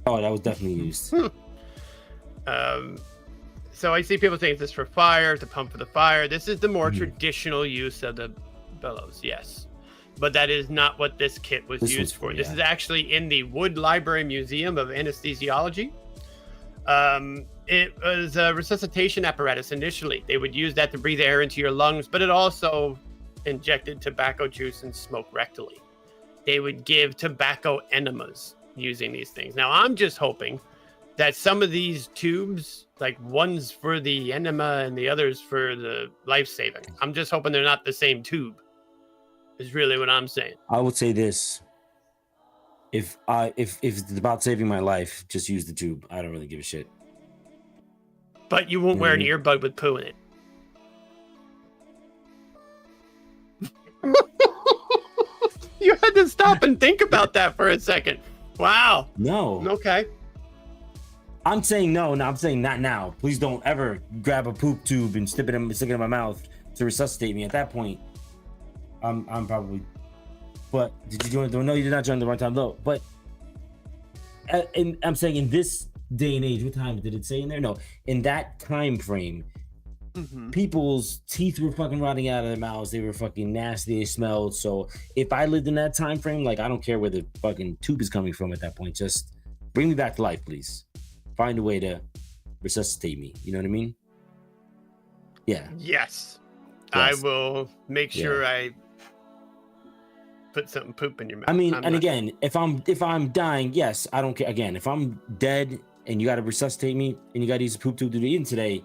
Oh, that was definitely used. So I see people saying this for fire, to pump for the fire. This is the more Mhm. traditional use of the bellows, yes. But that is not what this kit was This was used for, for. This yeah. is actually in the Wood Library Museum of Anesthesiology. It was a resuscitation apparatus initially. They would use that to breathe air into your lungs, but it also injected tobacco juice and smoke rectally. They would give tobacco enemas using these things. Now, I'm just hoping that some of these tubes, like one's for the enema and the others for the life-saving, I'm just hoping they're not the same tube, is really what I'm saying. I would say this: if it's about saving my life, just use the tube. I don't really give a shit. But you won't wear an earbud with poo in it. You had to stop and think about that for a second. Wow. No, Okay. I'm saying no. No, I'm saying not now. Please don't ever grab a poop tube and stick it in my mouth to resuscitate me. At that point, I'm probably. But did you join? No, you did not join the right time though. But and I'm saying in this day and age, what time did it say in there? No, in that time frame, people's teeth were fucking rotting out of their mouths. They were fucking nasty. They smelled. So if I lived in that time frame, like I don't care where the fucking tube is coming from at that point. Just bring me back to life, please. Find a way to resuscitate me. You know what I mean? Yeah. Yes. Yes. I will make sure I put something poop in your mouth. I mean, I'm and not- again, if I'm dying, yes, I don't care. Again, if I'm dead and you got to resuscitate me and you got to use a poop tube to do it today,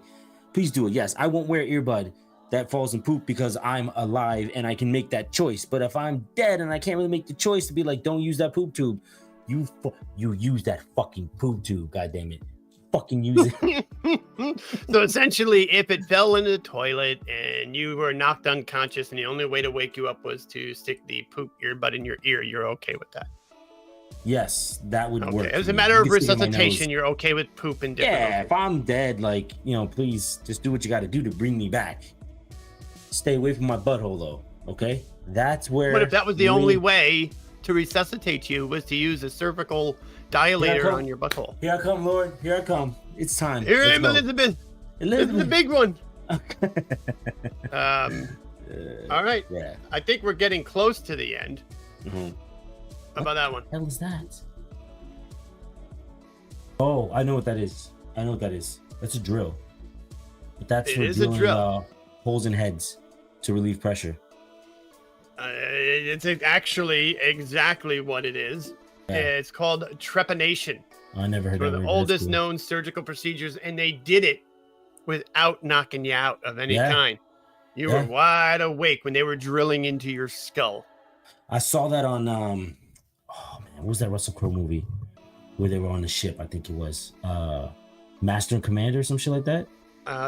please do it. Yes, I won't wear an earbud that falls in poop because I'm alive and I can make that choice. But if I'm dead and I can't really make the choice to be like, don't use that poop tube, you use that fucking poop tube. God damn it, fucking use it. So essentially, if it fell into the toilet and you were knocked unconscious and the only way to wake you up was to stick the poop earbud in your ear, you're okay with that? Yes, that would work. Okay. As for a me. matter You of can stick it in my nose. resuscitation, you're okay with poop and different. Yeah, if I'm dead, like, please just do what you got to do to bring me back. Stay away from my butthole, though. Okay, that's where. But if that was the only way to resuscitate you was to use a cervical dilator on your butthole. Here I come, Lord. Here I come. It's time. Here I Let's am, go. Elizabeth. This is the big one. All right. Yeah. I think we're getting close to the end. Mhm. How about that one? What the hell is that? Oh, I know what that is. That's a drill. But that's It for is a drilling drill. holes in heads to relieve pressure. It's actually exactly what it is. Yeah. It's called trepanation. I never heard One that of the word. That's oldest cool. known surgical procedures, and they did it without knocking you out of any Yeah. kind. You Yeah. were wide awake when they were drilling into your skull. I saw that on oh man, what was that Russell Crowe movie where they were on the ship? I think it was Master and Commander or some shit like that.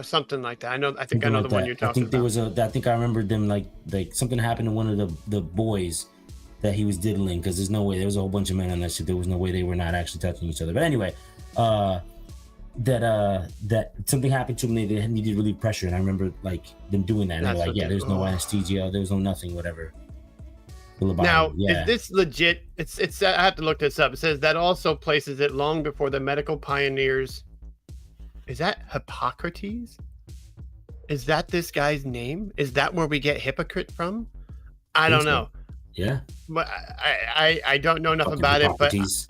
Something like that. I think I Something know like the one that. you're I talking think there about. was I think I remember them like something happened to one of the boys that he was diddling, because there's no way there was a whole bunch of men on that ship. There was no way they were not actually touching each other. But anyway, that something happened to them. They needed relief pressure, and I remember like them doing that. And That's they're like, what yeah, they- there's no oh. anesthesia, there's no nothing, whatever. Now, yeah. is this legit? It's. I have to look this up. It says that also places it long before the medical pioneers. Is that Hippocrates? Is that this guy's name? Is that where we get hypocrite from? I don't know. Yeah. But I don't know enough Fucking about it. But Hippocrates.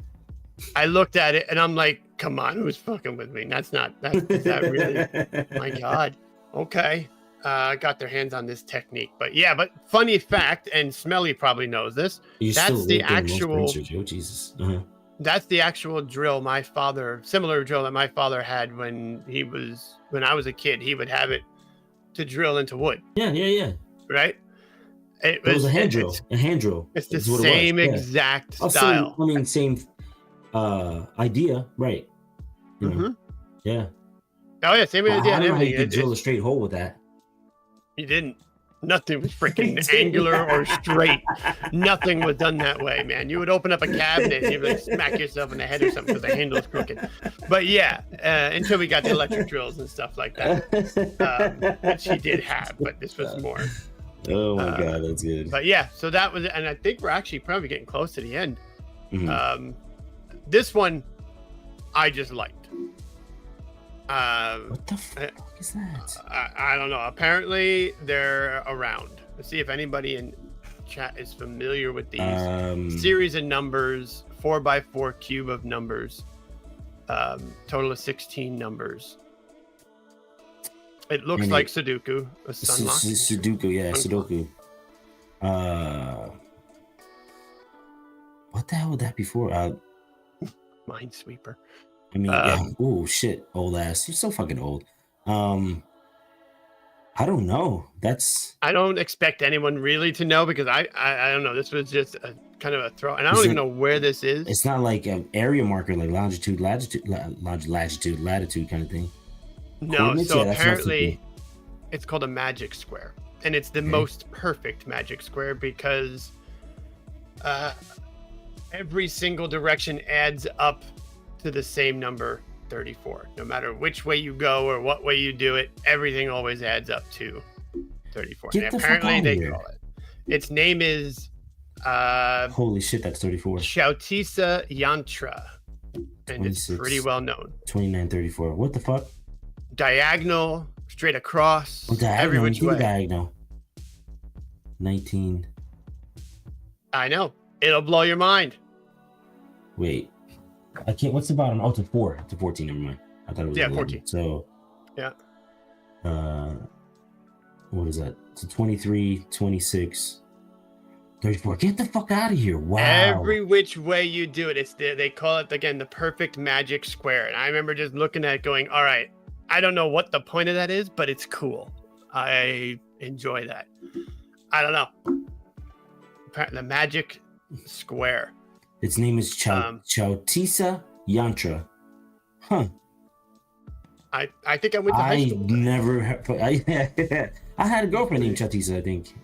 I looked at it and I'm like, come on, who's fucking with me? That's not. Is that really? My God. Okay. Got their hands on this technique. But yeah, but funny fact, and Smelly probably knows this. You're That's still the doing most actual- research. Oh, Jesus. Uh-huh. That's the actual drill similar drill that my father had when I was a kid. He would have it to drill into wood, Yeah. right? It was a hand drill. A hand drill. It's the is what it same was. Yeah. exact Oh, style. same idea, right? You know, Mhm. yeah. Oh yeah, same idea I and don't know how you everything. could drill a straight hole with that. You didn't. Nothing was freaking angular or straight. Nothing was done that way, man. You would open up a cabinet and you'd like smack yourself in the head or something because the handle is crooked. But yeah, until we got the electric drills and stuff like that, which he did have, but this was more. Oh my god, that's good. But yeah, so that was, and I think we're actually probably getting close to the end. Mhm. This one, I just liked. What the fuck is that? I don't know. Apparently, they're around. Let's see if anybody in chat is familiar with these series of numbers, 4x4 cube of numbers, total of 16 numbers. It looks like Sudoku. Sudoku, yeah, Sudoku. What the hell would that be for? Minesweeper. I mean, yeah. Oh shit, old ass. You're so fucking old. I don't know. I don't expect anyone really to know because I don't know. This was just a kind of a throw, and I don't even know where this is. It's not like an area marker, like longitude, latitude kind of thing. No, so apparently it's called a magic square, and it's the most perfect magic square because every single direction adds up to the same number 34. No matter which way you go or what way you do it, everything always adds up to 34. And apparently they call it. Its name is holy shit, that's 34. Chautisa Yantra. And it's pretty well known. 2934. What the fuck? Diagonal, straight across, every which way. Diagonal. 19. I know. It'll blow your mind. Wait. I can't. What's the bottom? Oh, it's a 4. It's a 14. Never mind. I thought it was 11. 14. So, yeah. What is that? It's a 23, 26, 34. Get the fuck out of here! Wow. Every which way you do it, they call it again the perfect magic square. And I remember just looking at it, going, "All right, I don't know what the point of that is, but it's cool. I enjoy that. I don't know. The magic square." Its name is Chautisa Yantra. Huh. I think I went to high school. I had a girlfriend named Chautisa, I think.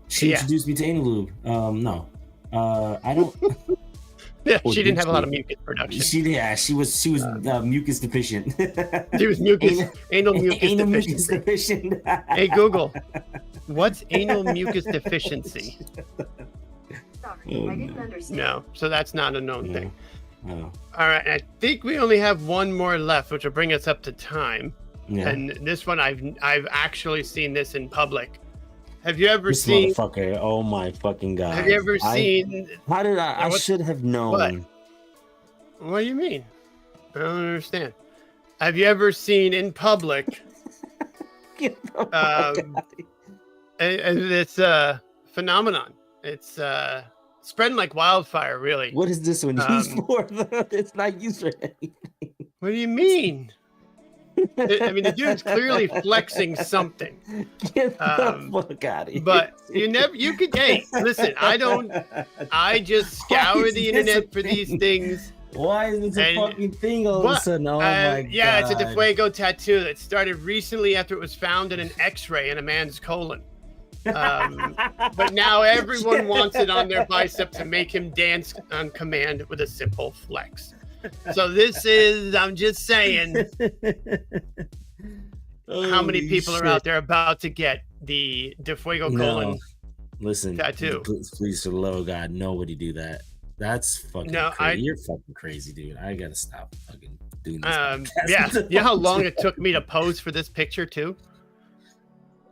She introduced me to anal lube. No. I don't. Yeah, she didn't have a lot of mucus production. She was mucus deficient. She was anal mucus deficient. Hey Google, what's anal mucus deficiency? Sorry, I didn't understand. No, so that's not a known thing. Oh. All right, I think we only have one more left, which will bring us up to time. Yeah. And this one, I've actually seen this in public. Have you ever seen? Motherfucker! Oh my fucking god! Have you ever seen? How did I? I should have known. What do you mean? I don't understand. Have you ever seen in public? It's a phenomenon. It's spreading like wildfire, really. What is this one used for? It's not used for anything. What do you mean? I mean, the dude's clearly flexing something. Get the fuck out of here. But you could, hey, listen, I just scour the internet for these things. Why is this a fucking thing all of a sudden? Oh my god. Yeah, it's a Defuego tattoo that started recently after it was found in an x-ray in a man's colon. But now everyone wants it on their bicep to make him dance on command with a simple flex. So this is, I'm just saying, how many people are out there about to get the Defuego colon tattoo? Please, for the love of God, nobody do that. That's fucking crazy. You're fucking crazy, dude. I gotta stop fucking doing this. Yeah. You know how long it took me to pose for this picture too?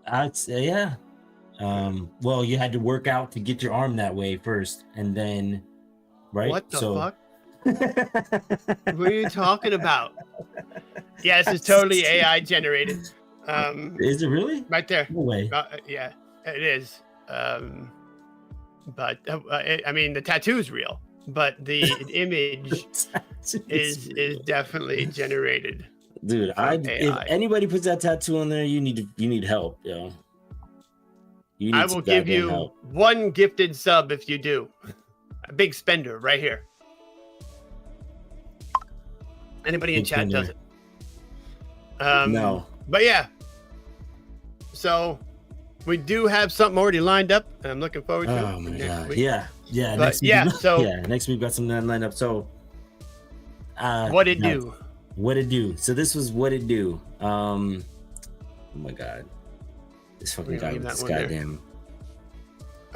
I'd say, yeah. Well, you had to work out to get your arm that way first, and then, right? What the fuck? What are you talking about? Yeah, this is totally AI generated. Is it really? Right there. No way. Yeah, it is. But I mean, the tattoo is real, but the image is definitely generated. Dude, if AI. anybody puts that tattoo on there, you need help, yo. You need I will some give goddamn you help. 1 gifted sub if you do. A big spender right here. Anybody in Big chat spender. does it. No. But yeah. So we do have something already lined up, and I'm looking forward to it. Oh my next god. week. Yeah. But Next week, yeah, so- next week we got something lined up. So What it no, do? What it do? So this was what it do. Oh my god. This fucking We guy leave with that this one there.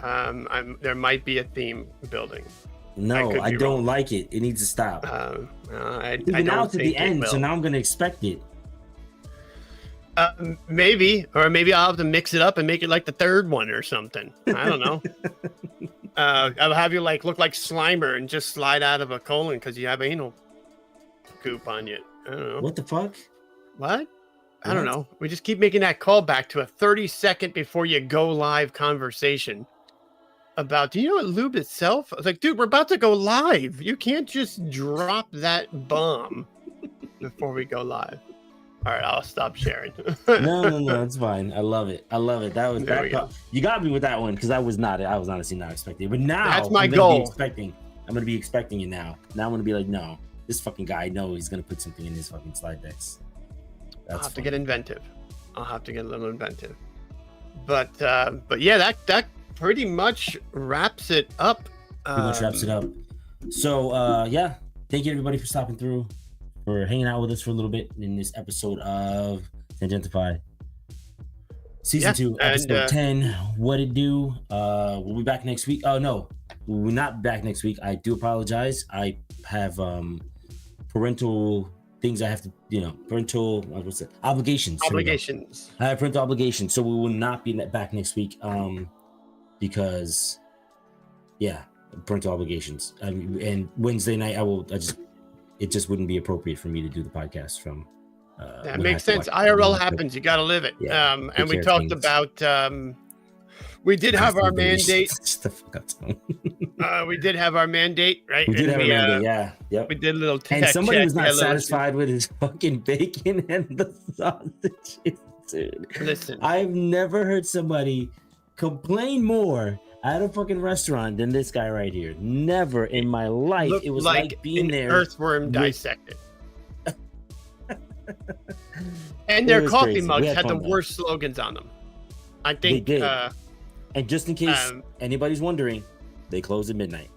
goddamn. There might be a theme building. No, could I be don't wrong. like it. It needs to stop. I Even now don't to think the end, it so will. now I'm gonna expect it. Maybe I'll have to mix it up and make it like the third one or something. I don't know. I'll have you like look like Slimer and just slide out of a colon because you have anal goop on you. I don't know. What the fuck? What? I don't What? know. We just keep making that call back to a 30-second before you go live conversation about, do you know what lube itself? I was like, dude, we're about to go live. You can't just drop that bomb before we go live. All right, I'll stop sharing. No, it's fine. I love it. That was There that. we go. You got me with that one because I was honestly not expecting it. But now That's my I'm gonna goal. I'm gonna be expecting it now. Now I'm gonna be like, no, this fucking guy, no, he's gonna put something in his fucking slide decks. I'll That's have to funny. get inventive. I'll have to get a little inventive. But yeah, that pretty much wraps it up. Pretty much wraps it up. So yeah, thank you everybody for stopping through, for hanging out with us for a little bit in this episode of Tangentify. Season Yeah, 2, and, episode 10. What it do? We'll be back next week. Oh no, we're not back next week. I do apologize. I have parental things I have to, parental what's it? Obligations. There we go. Obligations. I have parental obligations, so we will not be back next week. Because yeah, parental obligations. And Wednesday night it just wouldn't be appropriate for me to do the podcast from. That when I makes have to sense. watch- IRL happens. You got to live it. Yeah, And take we care of talked things. about. We did have our mandate. Just the fuck up, Tom. We did have our mandate, right? We did And have a mandate, yeah. Yep. We did a little. And tech somebody check, was we not had a little- satisfied with his fucking bacon and the sausages, dude. Listen, I've never heard somebody complain more at a fucking restaurant than this guy right here. Never in my life. looked It was like like being an there. earthworm with- dissected. And It their was coffee crazy. We mugs had had the fun, though. worst slogans on them. I think. did. And just in case Um, anybody's wondering, they close at midnight.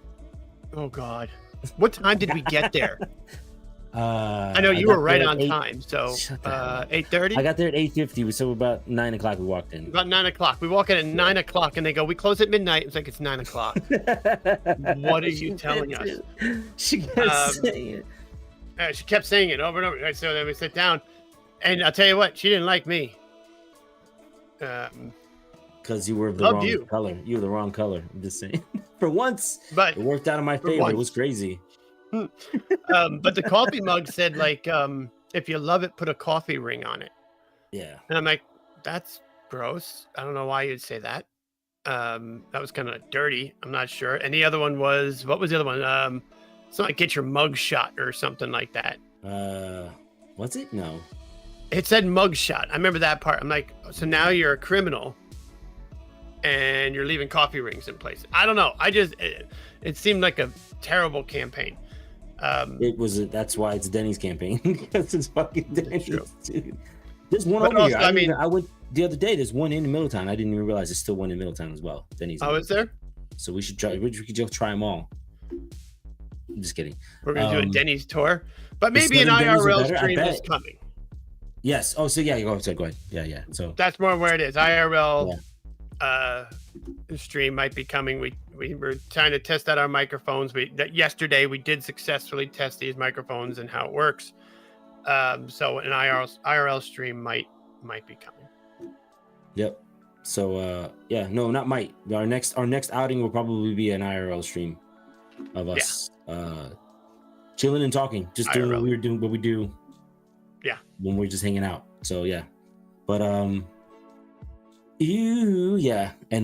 Oh God, what time did we get there? I I know you got were right there at on 8 time. So Shut the hell up. 8:30. I got there at 8:50, so about 9 o'clock we walked in. About 9 o'clock. We walk in at 9 o'clock, and they go, "We close at midnight." It's like it's 9 o'clock. What are you telling us? She kept saying it. She kept saying it over and over. Right, so then we sit down, and I'll tell you what, she didn't like me. Because you were the Loved wrong you. color. You were the wrong color. I'm just saying. For once, But it worked out in my For favor. It once. was crazy. but the coffee mug said like, if you love it, put a coffee ring on it. Yeah. And I'm like, that's gross. I don't know why you'd say that. That was kind of dirty. I'm not sure. And the other one was, what was the other one? Something like get your mug shot or something like that. Was it? No. It said mug shot. I remember that part. I'm like, so now you're a criminal and you're leaving coffee rings in place. I don't know. It seemed like a terrible campaign. It was. That's why it's Denny's campaign. Because it's fucking Denny's, true. dude. There's one But over also, here. I mean- I went the other day. There's one in Middletown. I didn't even realize there's still one in Middletown as well. Denny's. Oh, is there? So we should try. We could just try them all. I'm just kidding. We're going to do a Denny's tour. But is maybe an Denny's IRL better? I stream is bet. coming. Yes. Oh, so yeah. Go ahead. Yeah. So That's more where it is. IRL stream might be coming. We were trying to test out our microphones. Yesterday we did successfully test these microphones and how it works. So an IRL stream might be coming. Yep. So yeah, no, not might. Our next outing will probably be an IRL stream of us chilling and talking, just doing IRL. what we do. Yeah. When we're just hanging out. So yeah. But and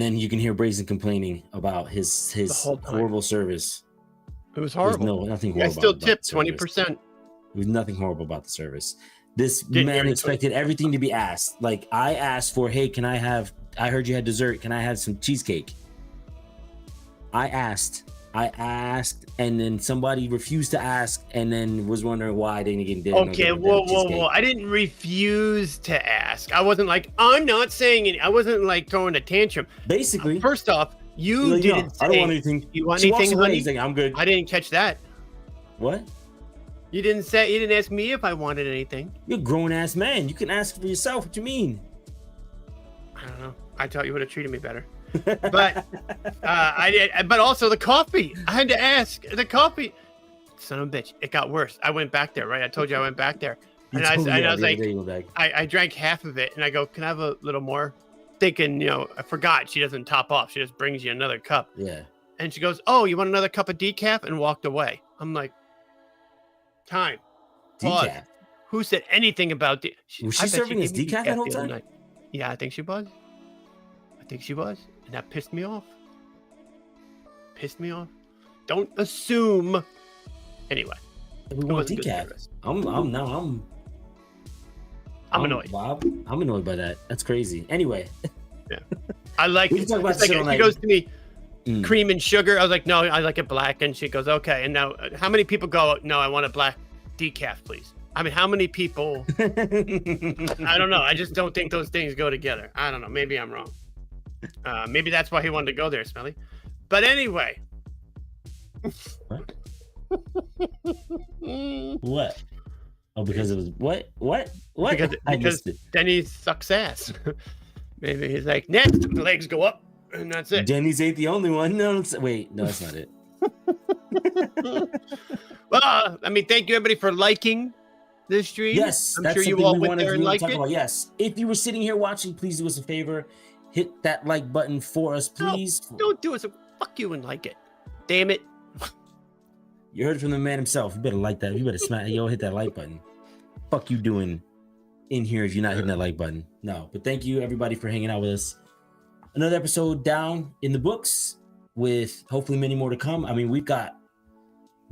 then you can hear Brazen complaining about his whole time. horrible service. It was There's horrible. nothing I horrible. still about tipped the service. 20%. There was nothing horrible about the service. This Didn't hear man anything. expected everything to be asked. Like I asked for, hey, I heard you had dessert. Can I have some cheesecake? I asked, and then somebody refused to ask, and then was wondering why they didn't get. Okay, whoa. I didn't refuse to ask. I wasn't like, I'm not saying it. I wasn't like throwing a tantrum. Basically, First off, you like, didn't no, say, I don't want anything. You want She walks anything, away, honey? he's like, I'm good. I didn't catch that. What? You didn't ask me if I wanted anything. You're a grown ass man. You can ask for yourself. What you mean? I don't know. I thought you would have treated me better. But I did. But also the coffee. I had to ask the coffee. Son of a bitch. It got worse. I went back there, right? I told you I went back there. And I was like, I drank half of it and I go, can I have a little more? Thinking, I forgot she doesn't top off. She just brings you another cup. Yeah. And she goes, oh, you want another cup of decaf? And walked away. I'm like, time. Pause. Decaf. Who said anything about the? Was she serving us decaf that whole time? Night. Yeah, I think she was. And that pissed me off. Don't assume. Anyway. We want decaf. I'm annoyed. Bob, I'm annoyed by that. That's crazy. Anyway. Yeah. I like it. Talk about It's like, she goes to me, Mm. cream and sugar. I was like, no, I like it black. And she goes, okay. And now, how many people go, no, I want a black decaf, please? I mean, how many people? I don't know. I just don't think those things go together. I don't know. Maybe I'm wrong. Maybe that's why he wanted to go there, Smelly. But anyway. What? Oh, because it was what? Because Denny sucks ass. Maybe he's like, next, the legs go up, and that's it. Denny's ain't the only one. No, wait, no, that's not it. Well, I mean, thank you everybody for liking this stream. Yes, I'm that's sure you something all we went wanted there to and really liked talk it. about. Yes, if you were sitting here watching, please do us a favor, hit that like button for us, please. No, don't do it. So fuck you and like it. Damn it. You heard it from the man himself. You better like that. You better hit that like button. Fuck you doing in here if you're not hitting that like button. No, but thank you everybody for hanging out with us. Another episode down in the books with hopefully many more to come. I mean, we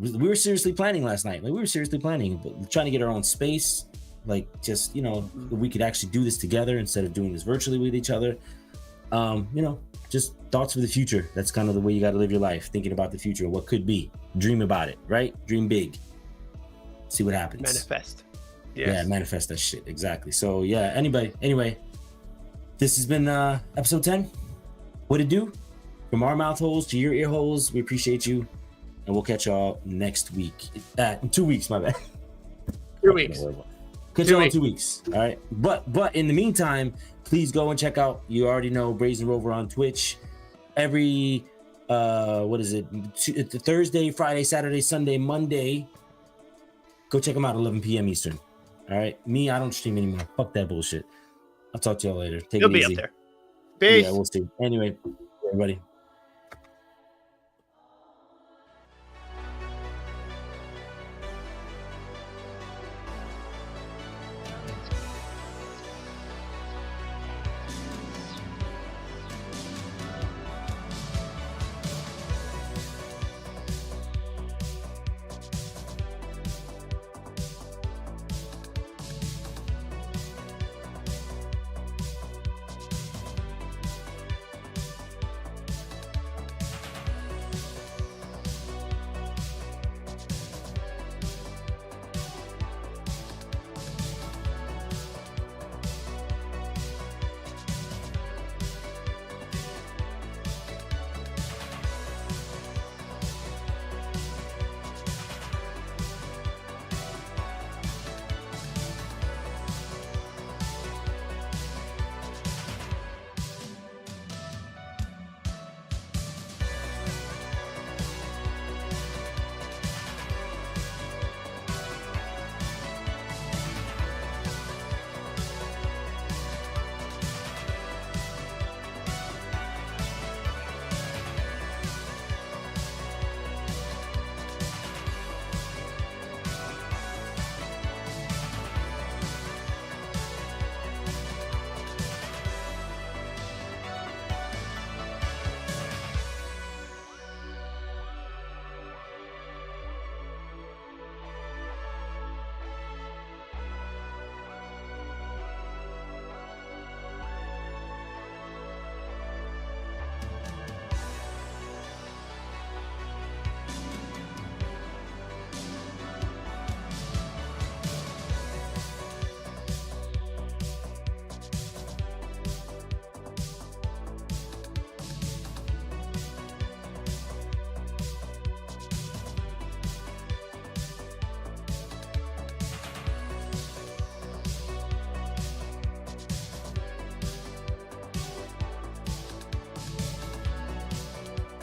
were seriously planning last night. Like we were seriously planning, but trying to get our own space. Like just, we could actually do this together instead of doing this virtually with each other. Just thoughts for the future. That's kind of the way you got to live your life, thinking about the future, what could be. Dream about it, right? Dream big. See what happens. Manifest. Yes. Yeah, manifest that shit. Exactly. So yeah, anyway, this has been episode 10. What it do? From our mouth holes to your ear holes, we appreciate you. And we'll catch y'all next week. In 2 weeks, my bad. 2 weeks. Catch y'all in 2 weeks. All right. But in the meantime, please go and check out, you already know, Brazen Rover on Twitch. Every Thursday, Friday, Saturday, Sunday, Monday. Go check them out at 11 p.m. Eastern. All right. Me, I don't stream anymore. Fuck that bullshit. I'll talk to y'all later. Take it easy. You'll be up there. Peace. Yeah, we'll see. Anyway, everybody.